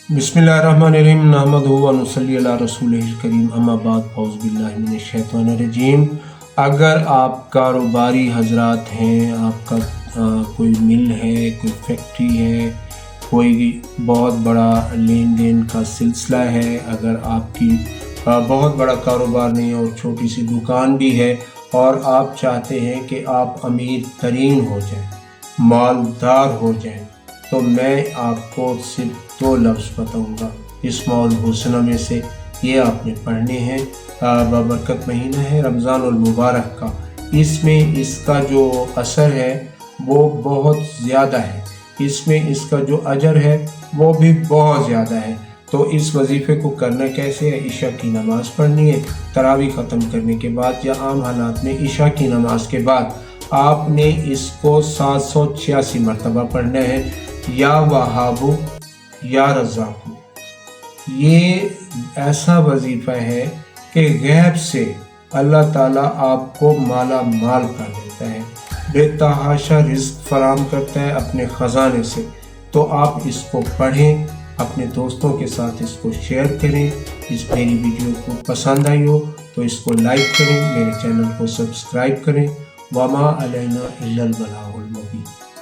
बिस्मिल्लाहिर्रहमानिर्रहीम नहमदुहु व नुसल्ली अला रसूलिहिल करीम अम्मा बाद फौज़ बिल्लाहि मिनश शैतानिर रजीम। अगर आप कारोबारी हजरात हैं, आपका कोई मिल है, कोई फैक्ट्री है, कोई बहुत बड़ा लेन देन का सिलसिला है, अगर आपकी बहुत बड़ा कारोबार नहीं और छोटी सी दुकान भी है और आप चाहते हैं कि आप अमीर तरीन हो जाएं, मालदार हो जाएं, तो मैं आपको सिर्फ 2 लफ्ज़ बताऊंगा इस्माउल हुस्ना में से। ये आपने पढ़ने हैं। बाबरकत महीना है रमज़ान उल मुबारक का, इसमें इसका जो असर है वो बहुत ज़्यादा है, इसमें इसका जो अजर है वो भी बहुत ज़्यादा है। तो इस वजीफ़े को करना कैसे है? इशा की नमाज़ पढ़नी है, तरावी ख़त्म करने के बाद या आम हालात में इशा की नमाज के बाद आपने इसको 786 मरतबा पढ़ना है, या वहाबु या रज़ाकु। ये ऐसा वजीफ़ा है कि गैब से अल्लाह ताला आपको माला माल कर देता है, बेतहाशा रिज़्क़ फराम करता है अपने ख़जाने से। तो आप इसको पढ़ें, अपने दोस्तों के साथ इसको शेयर करें। इस मेरी वीडियो को पसंद आई हो तो इसको लाइक करें, मेरे चैनल को सब्सक्राइब करें। वमा अलैना इल्लल बलाग।